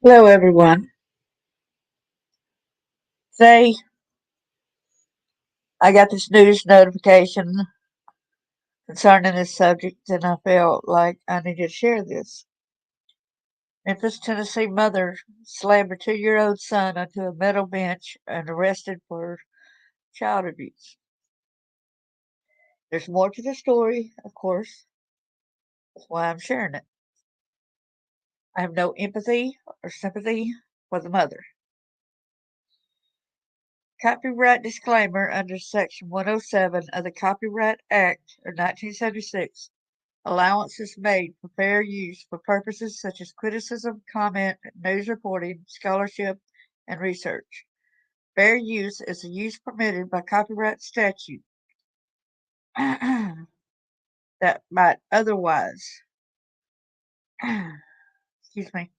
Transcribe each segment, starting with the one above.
Hello, everyone. Today, I got this news notification concerning this subject, and I felt like I needed to share this. Memphis, Tennessee mother slammed her 2-year-old son onto a metal bench and arrested for child abuse. There's more to the story, of course. That's why I'm sharing it. I have no empathy or sympathy for the mother. Copyright disclaimer under Section 107 of the Copyright Act of 1976. Allowance is made for fair use for purposes such as criticism, comment, news reporting, scholarship, and research. Fair use is the use permitted by copyright statute that might otherwise, excuse me,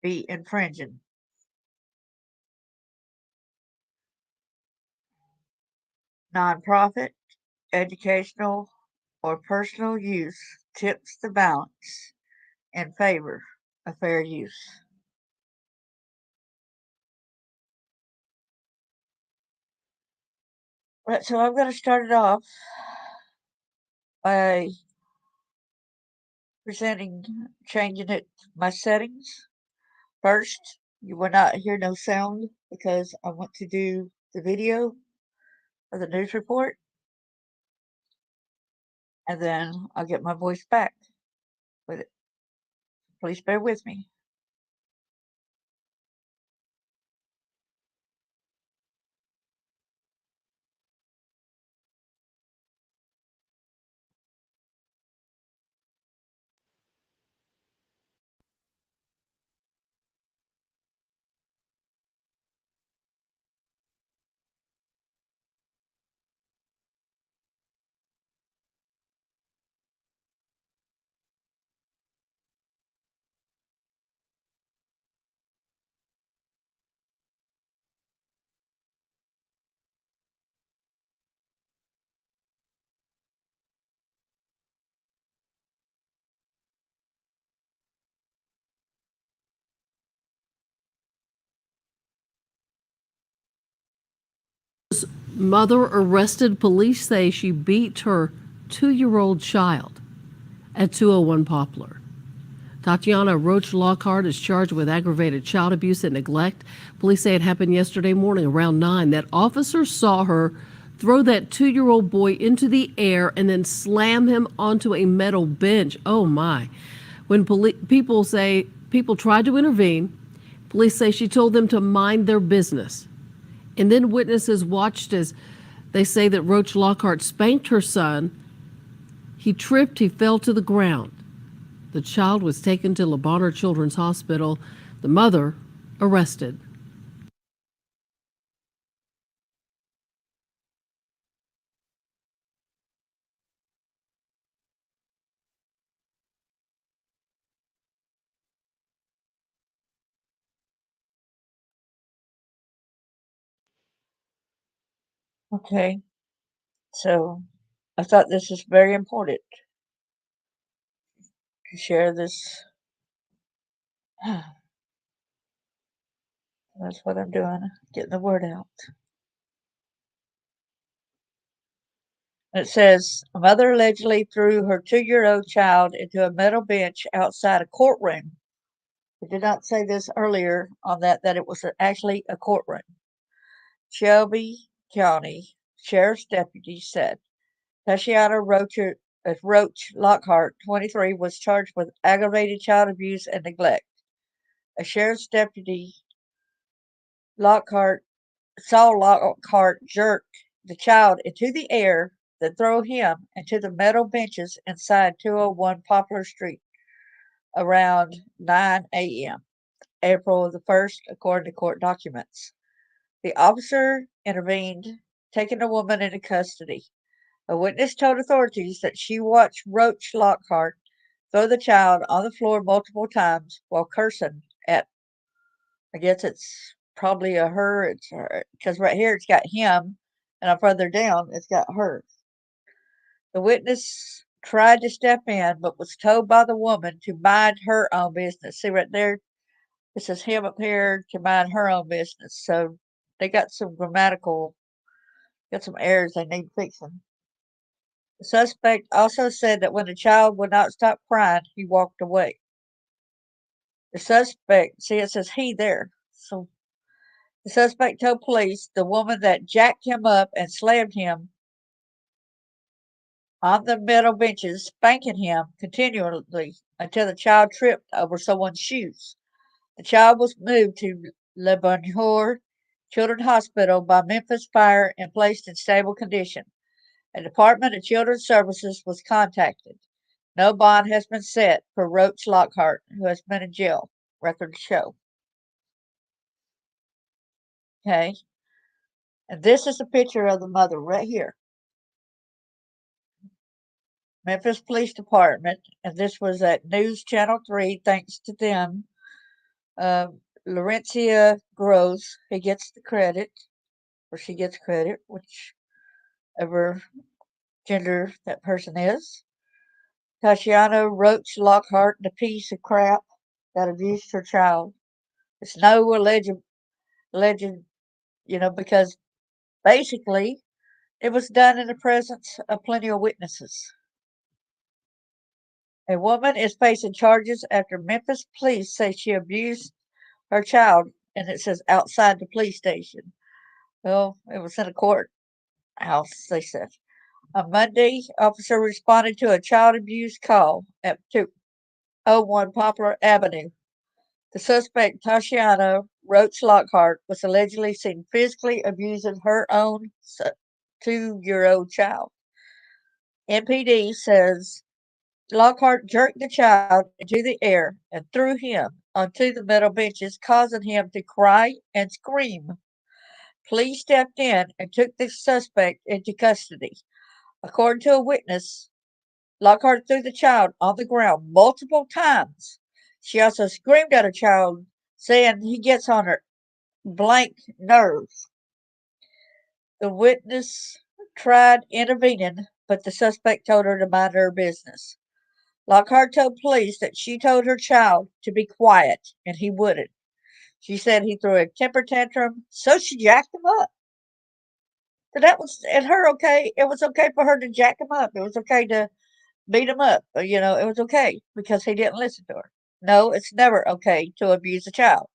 be infringing. Nonprofit, educational, or personal use tips the balance in favor of fair use. Right, so I'm going to start it off by presenting, changing it, my settings. First, you will not hear no sound because I want to do the video of the news report, and then I'll get my voice back with it. Please bear with me. Mother arrested. Police say she beat her 2-year-old child at 201 Poplar. Tatiana Roach Lockhart is charged with aggravated child abuse and neglect. Police say it happened yesterday morning around 9 that officers saw her throw that 2-year-old boy into the air and then slam him onto a metal bench. Oh my. When people tried to intervene, police say she told them to mind their business. And then witnesses watched as they say that Roach Lockhart spanked her son. He tripped, he fell to the ground. The child was taken to Le Bonheur Children's Hospital. The mother arrested. Okay, so I thought this was very important to share this. That's what I'm doing, getting the word out. It says a mother allegedly threw her 2-year-old child into a metal bench outside a courtroom. I did not say this earlier on that it was actually a courtroom. Shelby County Sheriff's deputy said Tatiana Roach Lockhart, 23, was charged with aggravated child abuse and neglect. A sheriff's deputy Lockhart saw Lockhart jerk the child into the air, then throw him into the metal benches inside 201 Poplar Street around 9 a.m. April the 1st, according to court documents. The officer intervened, taking the woman into custody. A witness told authorities that she watched Roach Lockhart throw the child on the floor multiple times while cursing at, I guess it's probably a her, it's her, because right here it's got him, and further down it's got her. The witness tried to step in, but was told by the woman to mind her own business. See right there, It says him up here to mind her own business. So they got some got some errors they need fixing. The suspect also said that when the child would not stop crying, he walked away. The suspect, see, it says he there. So the suspect told police the woman that jacked him up and slammed him on the metal benches, spanking him continually until the child tripped over someone's shoes. The child was moved to Le Bonheur Children's Hospital by Memphis Fire and placed in stable condition. A Department of Children's Services was contacted. No bond has been set for Roach Lockhart, who has been in jail. Records show. Okay. And this is a picture of the mother right here. Memphis Police Department. And this was at News Channel 3, thanks to them. Uh, Laurentia Groves, he gets the credit, or she gets credit, whichever gender that person is. Tatiana Roach Lockhart, the piece of crap that abused her child. It's no alleged, because basically it was done in the presence of plenty of witnesses. A woman is facing charges after Memphis police say she abused her child, and it says outside the police station. Well, it was in a courthouse, they said. On Monday, officer responded to a child abuse call at 201 Poplar Avenue. The suspect, Tashiana Roach Lockhart, was allegedly seen physically abusing her own 2-year-old child. MPD says Lockhart jerked the child into the air and threw him onto the metal benches, causing him to cry and scream. Police stepped in and took the suspect into custody. According to a witness, Lockhart threw the child on the ground multiple times. She also screamed at her child, saying he gets on her blank nerves. The witness tried intervening, but the suspect told her to mind her business. Lockhart told police that she told her child to be quiet, and he wouldn't. She said he threw a temper tantrum, so she jacked him up. So that was, and her okay. It was okay for her to jack him up. It was okay to beat him up. It was okay because he didn't listen to her. No, it's never okay to abuse a child.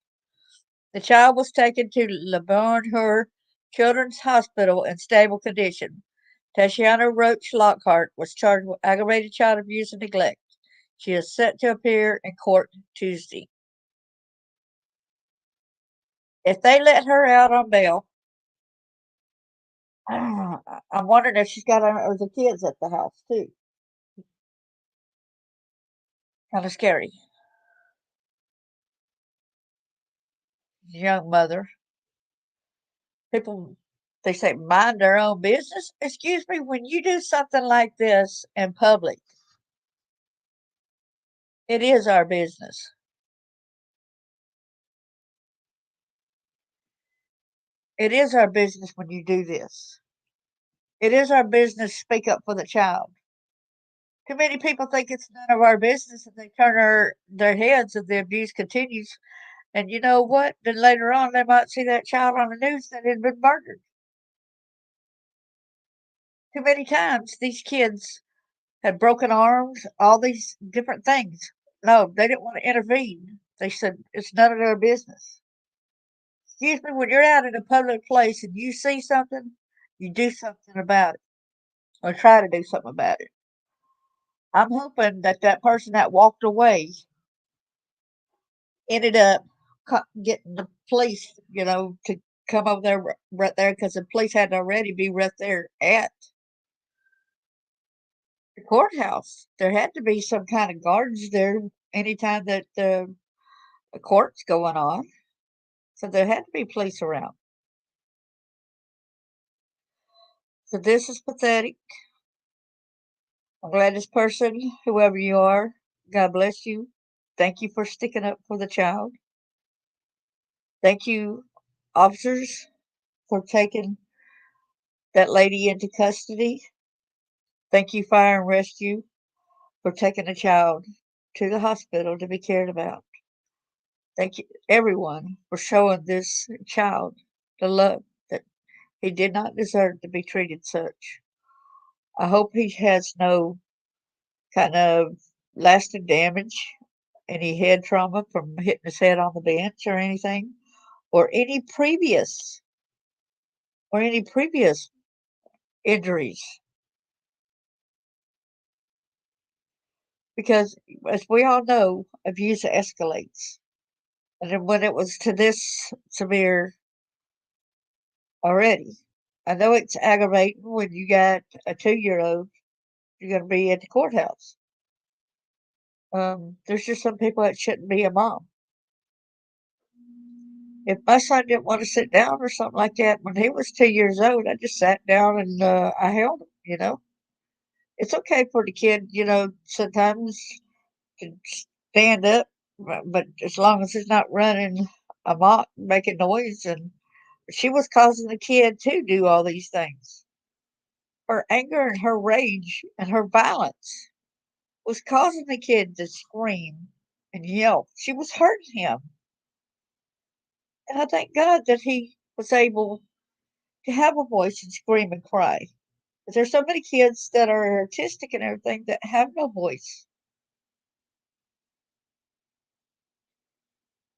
The child was taken to Le Bonheur Children's Hospital in stable condition. Tatiana Roach Lockhart was charged with aggravated child abuse and neglect. She is set to appear in court Tuesday. If they let her out on bail, I'm wondering if she's got other kids at the house too. Kind of scary. Young mother. People, they say, mind their own business. Excuse me, when you do something like this in public, it is our business. It is our business when you do this. It is our business to speak up for the child. Too many people think it's none of our business and they turn their heads if the abuse continues. And you know what? Then later on, they might see that child on the news that had been murdered. Too many times, these kids had broken arms, all these different things. No, they didn't want to intervene. They said it's none of their business. Excuse me, when you're out in a public place and you see something, you do something about it or try to do something about it. I'm hoping that that person that walked away ended up getting the police, to come over there right there because the police had to already be right there at the courthouse. There had to be some kind of guards there anytime that the court's going on. So there had to be police around. So this is pathetic. I'm glad this person, whoever you are, God bless you. Thank you for sticking up for the child. Thank you, officers, for taking that lady into custody. Thank you, Fire and Rescue, for taking the child to the hospital to be cared about. Thank you, everyone, for showing this child the love that he did not deserve to be treated such. I hope he has no kind of lasting damage, any head trauma from hitting his head on the bench or anything, or any previous injuries. Because as we all know, abuse escalates. And then when it was to this severe already, I know it's aggravating when you got a 2-year old, you're going to be at the courthouse. There's just some people that shouldn't be a mom. If my son didn't want to sit down or something like that when he was 2 years old, I just sat down and I held him. It's okay for the kid, sometimes to stand up, but as long as it's not running amok, making noise, and she was causing the kid to do all these things. Her anger and her rage and her violence was causing the kid to scream and yell. She was hurting him. And I thank God that he was able to have a voice and scream and cry. But there's so many kids that are artistic and everything that have no voice.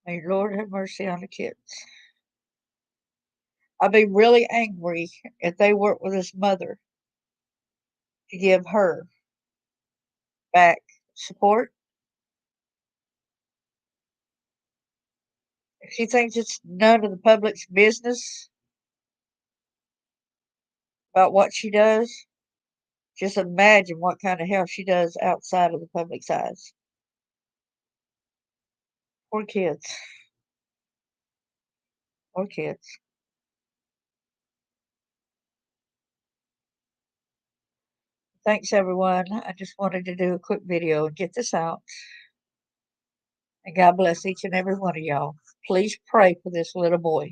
May Lord have mercy on the kids. I'd be really angry if they worked with his mother to give her back support. If she thinks it's none of the public's business about what she does, just imagine what kind of hell she does outside of the public's eyes. Poor kids. Poor kids. Thanks, everyone. I just wanted to do a quick video and get this out. And God bless each and every one of y'all. Please pray for this little boy.